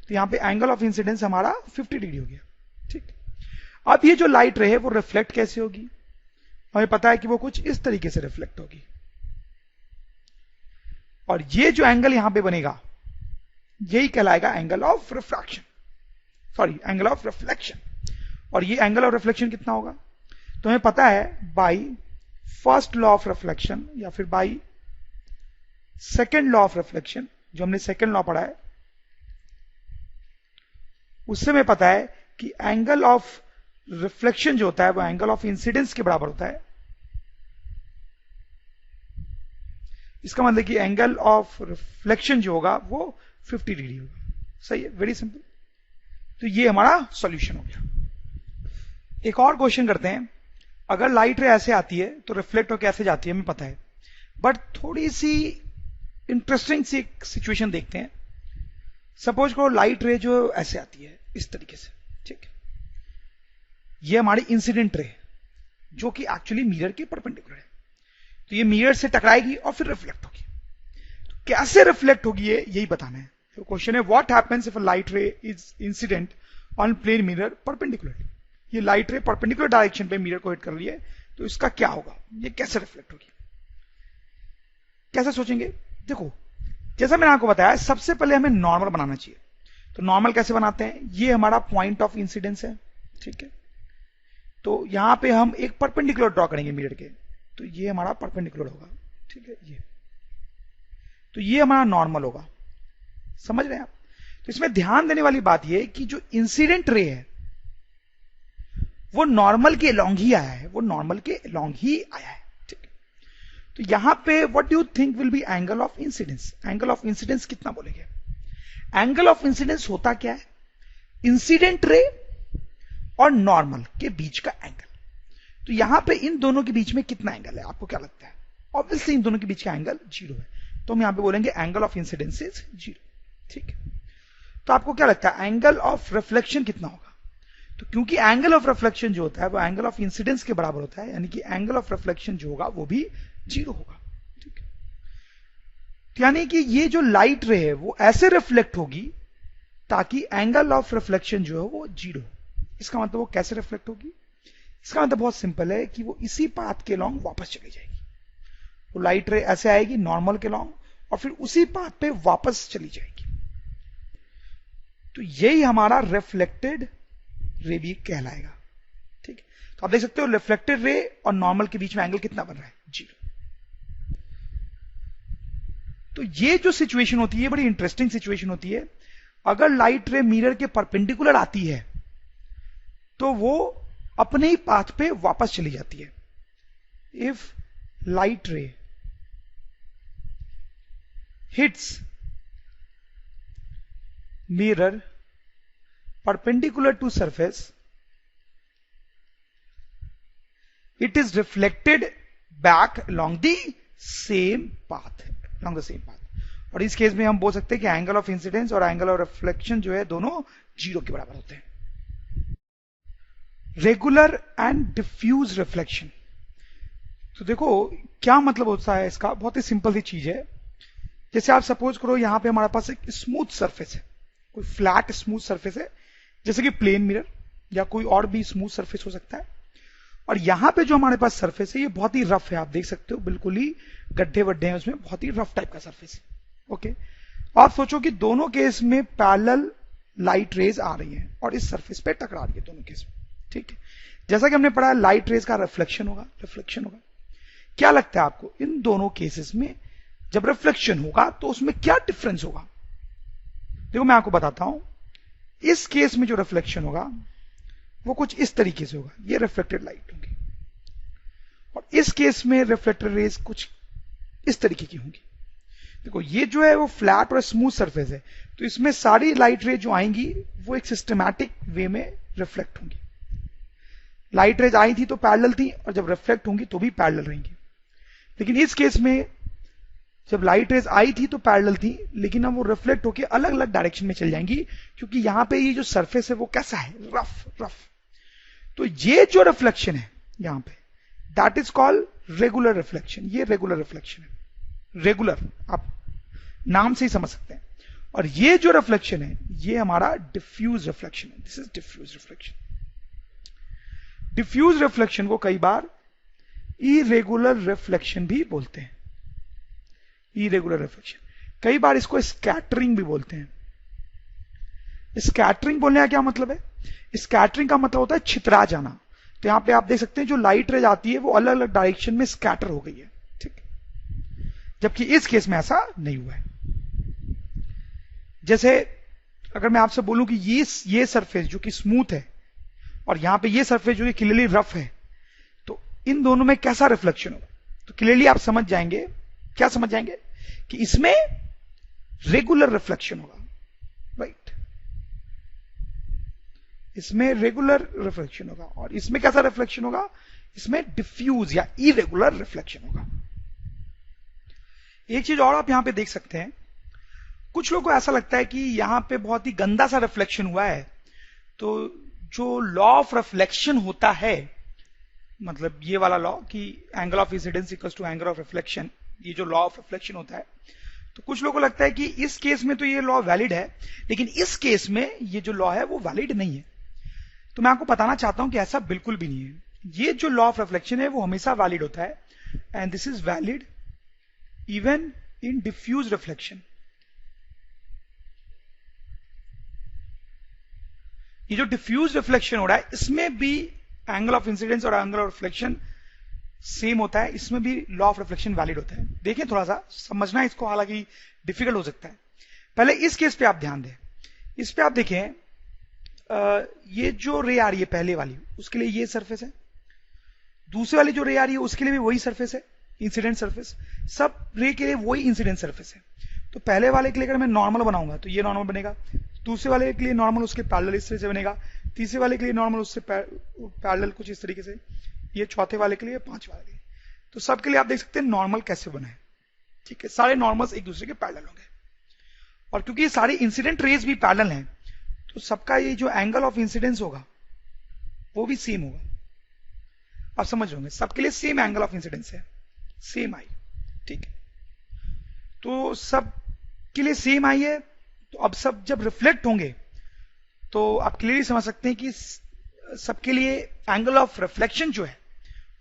B: तो यहां पे एंगल ऑफ इंसिडेंस हमारा 50 डिग्री हो गया। ठीक, अब ये जो लाइट रे है वो रिफ्लेक्ट कैसे होगी? हमें पता है कि वो कुछ इस तरीके से रिफ्लेक्ट होगी, और ये जो एंगल यहां पे बनेगा यही कहलाएगा angle of refraction, sorry angle of reflection. और ये एंगल ऑफ रिफ्लेक्शन कितना होगा? तो हमें पता है by first law of reflection या फिर by second law of reflection, जो हमने सेकेंड लॉ पढ़ा है, उससे हमें पता है कि एंगल ऑफ रिफ्लेक्शन जो होता है वो एंगल ऑफ इंसिडेंस के बराबर होता है। इसका मतलब कि एंगल ऑफ रिफ्लेक्शन जो होगा वो 50 डिग्री होगा। सही है, वेरी सिंपल। तो ये हमारा सॉल्यूशन हो गया। एक और क्वेश्चन करते हैं। अगर लाइट रे ऐसे आती है तो रिफ्लेक्ट होकर कैसे जाती है हमें पता है, बट थोड़ी सी इंटरेस्टिंग सी सिचुएशन देखते हैं। सपोज करो लाइट रे जो ऐसे आती है इस तरीके से, ठीक है, ये हमारी इंसिडेंट रे जो कि एक्चुअली मिरर के परपेंडिकुलर है। तो ये मिरर से टकराएगी और फिर रिफ्लेक्ट होगी। तो कैसे रिफ्लेक्ट होगी ये यही बताना है। तो क्वेश्चन है what happens if a light ray is incident on plane mirror perpendicularly. ये लाइट रे परपेंडिकुलर डायरेक्शन पे मिरर को हिट कर रही है, तो इसका क्या होगा, ये कैसे रिफ्लेक्ट होगी, कैसे सोचेंगे? देखो, जैसा मैंने आपको बताया, सबसे पहले हमें नॉर्मल बनाना चाहिए। तो नॉर्मल कैसे बनाते हैं? ये हमारा पॉइंट ऑफ इंसिडेंस है, ठीक है। तो यहां पे हम एक परपेंडिकुलर ड्रॉ करेंगे मिरर के, तो ये हमारा परपेंडिकुलर होगा, ठीक है। ये तो ये हमारा नॉर्मल होगा, समझ रहे हैं आप? तो इसमें ध्यान देने वाली बात ये कि जो इंसिडेंट रे है वो नॉर्मल के अलोंग ही आया है, वो नॉर्मल के अलोंग ही आया है, ठीक है। तो यहां पे what do you think will be angle of incidence? Angle of incidence कितना बोलेंगे? एंगल ऑफ इंसिडेंस होता क्या है? इंसिडेंट रे और नॉर्मल के बीच का एंगल। तो यहां पे इन दोनों के बीच में कितना एंगल है, आपको क्या लगता है? ऑब्वियसली इन दोनों के बीच का एंगल 0 है, तो हम यहां पे बोलेंगे एंगल ऑफ इंसिडेंस इज 0, ठीक है। तो आपको क्या लगता है एंगल ऑफ रिफ्लेक्शन कितना होगा? तो क्योंकि एंगल ऑफ रिफ्लेक्शन जो होता है वो एंगल ऑफ इंसिडेंस के बराबर होता है, यानी कि एंगल ऑफ रिफ्लेक्शन जो होगा वो भी 0 होगा, ठीक है। तो यानी कि ये जो लाइट रे है वो ऐसे रिफ्लेक्ट होगी ताकि एंगल ऑफ रिफ्लेक्शन जो है वो 0 हो। इसका मतलब वो कैसे रिफ्लेक्ट होगी? इसका मतलब बहुत सिंपल है कि वो इसी पाथ के लॉन्ग वापस चली जाएगी। वो लाइट रे ऐसे आएगी नॉर्मल के लॉन्ग और फिर उसी पाथ पे वापस चली जाएगी। तो यही हमारा रिफ्लेक्टेड रे भी कहलाएगा, ठीक है। तो आप देख सकते हो रिफ्लेक्टेड रे और नॉर्मल के बीच में एंगल कितना बन रहा है? 0। तो ये जो सिचुएशन होती है बड़ी इंटरेस्टिंग सिचुएशन होती है। अगर लाइट रे मिरर के परपेंडिकुलर आती है तो वो अपने ही पाथ पे वापस चली जाती है। इफ लाइट रे hits mirror perpendicular to surface, it is reflected back along the same path, along the same path। और इस केस में हम बोल सकते हैं कि एंगल ऑफ इंसिडेंस और एंगल ऑफ रिफ्लेक्शन जो है दोनों 0 के बराबर होते हैं। रेगुलर एंड डिफ्यूज रिफ्लेक्शन, तो देखो क्या मतलब होता है इसका, बहुत ही सिंपल सी चीज है। जैसे आप सपोज करो यहां पे हमारे पास एक स्मूथ सरफेस है, कोई फ्लैट स्मूथ सरफेस है, जैसे कि प्लेन मिरर या कोई और भी स्मूथ सरफेस हो सकता है। और यहां पे जो हमारे पास सरफेस है ये बहुत ही रफ है, आप देख सकते हो बिल्कुल ही गड्ढे वड्ढे हैं उसमें, बहुत ही रफ टाइप का सरफेस है, ओके। आप सोचो कि दोनों केस में पैरेलल लाइट रेज आ रही हैं और इस सरफेस पे टकरा रही है दोनों केस में, ठीक है। जैसा कि हमने पढ़ा लाइट रेज का रिफ्लेक्शन होगा, रिफ्लेक्शन होगा। क्या लगता है आपको इन दोनों केसेस में जब रिफ्लेक्शन होगा तो उसमें क्या डिफरेंस होगा? देखो मैं आपको बताता हूं। इस केस में जो रिफ्लेक्शन होगा वो कुछ इस तरीके से होगा, ये रिफ्लेक्टेड लाइट होंगी, और इस केस में रिफ्लेक्टेड रेज कुछ इस तरीके की होंगी। देखो ये जो है वो फ्लैट और स्मूथ सरफेस है, तो इसमें सारी लाइट रे जो आएंगी वो एक सिस्टमैटिक वे में रिफ्लेक्ट होंगी। लाइट रेज आई थी तो पैरेलल थी, और जब रिफ्लेक्ट होंगी तो भी पैरेलल रहेंगी। लेकिन इस केस में जब लाइट रेज आई थी तो पैरेलल थी, लेकिन अब वो रिफ्लेक्ट होके अलग अलग डायरेक्शन में चल जाएंगी, क्योंकि यहां पे ये जो सरफेस है वो कैसा है, रफ। तो ये जो रिफ्लेक्शन है यहां पे, that is called regular reflection. ये रेगुलर रिफ्लेक्शन है, रेगुलर आप नाम से ही समझ सकते हैं। और ये जो रिफ्लेक्शन है ये हमारा डिफ्यूज रिफ्लेक्शन है। This is diffuse reflection. Diffuse reflection को कई बार इरेगुलर रिफ्लेक्शन भी बोलते हैं। इरेगुलर रिफ्लेक्शन, कई बार इसको स्कैटरिंग भी बोलते हैं। स्कैटरिंग बोलने का क्या मतलब है? स्कैटरिंग का मतलब होता है छितरा जाना। तो यहां पे आप देख सकते हैं जो लाइट रेज आती है वो अलग अलग डायरेक्शन में स्कैटर हो गई है, ठीक, जबकि इस केस में ऐसा नहीं हुआ है। जैसे अगर मैं आपसे बोलूं कि ये सरफेस जो कि स्मूथ है और यहां पे ये सरफेस जो कि क्लियरली रफ है, तो इन दोनों में कैसा रिफ्लेक्शन होगा? तो क्लियरली आप समझ जाएंगे, क्या समझ जाएंगे कि इसमें रेगुलर रिफ्लेक्शन होगा, राइट। इसमें रेगुलर रिफ्लेक्शन होगा और इसमें कैसा रिफ्लेक्शन होगा? इसमें डिफ्यूज या इरेगुलर रिफ्लेक्शन होगा। एक चीज और आप यहां पे देख सकते हैं, कुछ लोगों को ऐसा लगता है कि यहां पे बहुत ही गंदा सा रिफ्लेक्शन हुआ है, तो जो लॉ ऑफ रिफ्लेक्शन होता है, मतलब ये वाला लॉ कि angle of incidence equals to angle of reflection, ये जो लॉ ऑफ रिफ्लेक्शन होता है, तो कुछ लोगों को लगता है कि इस केस में तो ये लॉ वैलिड है, लेकिन इस केस में ये जो लॉ है वो वैलिड नहीं है। तो मैं आपको बताना चाहता हूं कि ऐसा बिल्कुल भी नहीं है। ये जो लॉ ऑफ रिफ्लेक्शन है वो हमेशा वैलिड होता है, and this is valid even in diffuse reflection. ये जो डिफ्यूज रिफ्लेक्शन हो रहा है इसमें भी एंगल ऑफ इंसिडेंस और एंगल ऑफ रिफ्लेक्शन सेम होता है, इसमें भी लॉ ऑफ रिफ्लेक्शन वैलिड होता है। देखिए थोड़ा सा समझना इसको, हालांकि डिफिकल्ट हो सकता है। पहले इस केस पे आप ध्यान दें, इस पे आप देखें, ये जो रे आ रही है पहले वाली, उसके लिए ये सरफेस है, दूसरी वाली जो रे आ रही है उसके लिए भी वही सरफेस है, इंसिडेंट सरफेस। सब रे के लिए वही इंसिडेंट सरफेस है। तो पहले वाले के लिए अगर मैं नॉर्मल बनाऊंगा तो ये नॉर्मल बनेगा, दूसरे वाले के लिए नॉर्मल उसके पैरेलल इस तरह से बनेगा, तीसरे वाले के लिए नॉर्मल उससे पैरेलल कुछ इस तरीके से, ये चौथे वाले के लिए, पांचवे वाले के लिए। तो सबके लिए आप देख सकते हैं नॉर्मल कैसे बना है, ठीक है। सारे नॉर्मल्स एक दूसरे के पैरेलल होंगे, और क्योंकि ये सारे इंसिडेंट रेज भी पैरेलल हैं, तो सबका ये जो एंगल ऑफ इंसिडेंस होगा वो भी सेम होगा। आप समझ होंगे, सबके लिए सेम एंगल ऑफ इंसिडेंस है, सेम आई, ठीक है। तो सब के लिए सेम आई है, तो अब सब जब रिफ्लेक्ट होंगे तो आप क्लियरली समझ सकते हैं कि सबके लिए एंगल ऑफ रिफ्लेक्शन जो है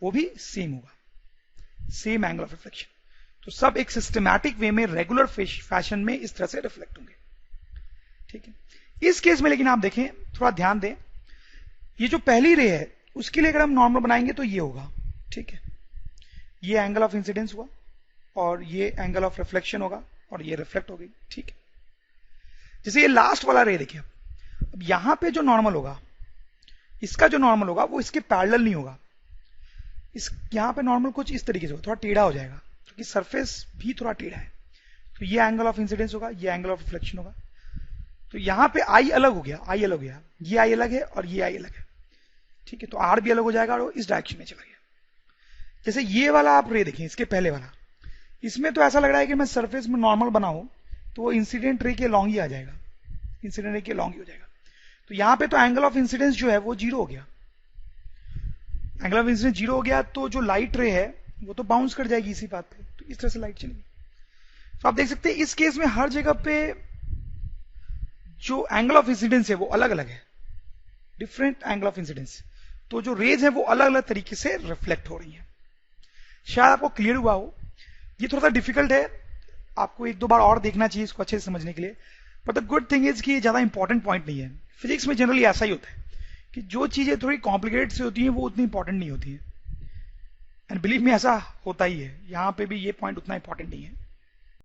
B: वो भी सेम होगा, सेम एंगल ऑफ रिफ्लेक्शन। तो सब एक सिस्टमैटिक वे में रेगुलर फैशन में इस तरह से रिफ्लेक्ट होंगे, ठीक है। इस केस में लेकिन आप देखें, थोड़ा ध्यान दें, ये जो पहली रे है उसके लिए अगर हम नॉर्मल बनाएंगे तो ये होगा, ठीक है। ये एंगल ऑफ इंसिडेंस हुआ और ये एंगल ऑफ रिफ्लेक्शन होगा और ये रिफ्लेक्ट हो गई, ठीक है। जैसे ये लास्ट वाला रे देखिए, अब यहां पे जो नॉर्मल होगा, इसका जो नॉर्मल होगा वो इसके पैरेलल नहीं होगा। इस यहां पे नॉर्मल कुछ इस तरीके से होगा, थोड़ा टेढ़ा हो जाएगा, क्योंकि सरफेस भी थोड़ा टेढ़ा है। तो ये एंगल ऑफ इंसिडेंस होगा, ये एंगल ऑफ रिफ्लेक्शन होगा। तो यहां पे आई अलग हो गया, आई अलग हो गया, ये आई अलग है और ये आई अलग है, ठीक है। तो आर भी अलग हो जाएगा और इस डायरेक्शन में चला गया। जैसे ये वाला आप रे देखें, इसके पहले वाला, इसमें तो ऐसा लग रहा है कि मैं सरफेस में नॉर्मल बनाऊं तो वो इंसिडेंट रे के लॉन्ग ही आ जाएगा, इंसिडेंट रे के लॉन्ग ही हो जाएगा। तो यहां पे तो एंगल ऑफ इंसिडेंस जो है वो जीरो हो गया, एंगल ऑफ इंसिडेंस जीरो हो गया, तो जो लाइट रे है वो तो बाउंस कर जाएगी इसी बात पे, तो इस तरह से लाइट चलेगी। तो आप देख सकते हैं इस केस में हर जगह पे जो एंगल ऑफ इंसिडेंस है वो अलग अलग है, डिफरेंट एंगल ऑफ इंसिडेंस। तो जो रेज है वो अलग अलग तरीके से रिफ्लेक्ट हो रही है। शायद आपको क्लियर हुआ हो, ये थोड़ा सा डिफिकल्ट है, आपको एक दो बार और देखना चाहिए इसको अच्छे से समझने के लिए। But the good thing is कि ज्यादा इंपॉर्टेंट पॉइंट नहीं है। फिजिक्स में जनरली ऐसा ही होता है कि जो चीजें थोड़ी कॉम्प्लिकेटेड से होती हैं वो उतनी इंपॉर्टेंट नहीं होती है, एंड बिलीव में ऐसा होता ही है। यहां पे भी ये पॉइंट उतना इंपॉर्टेंट नहीं है।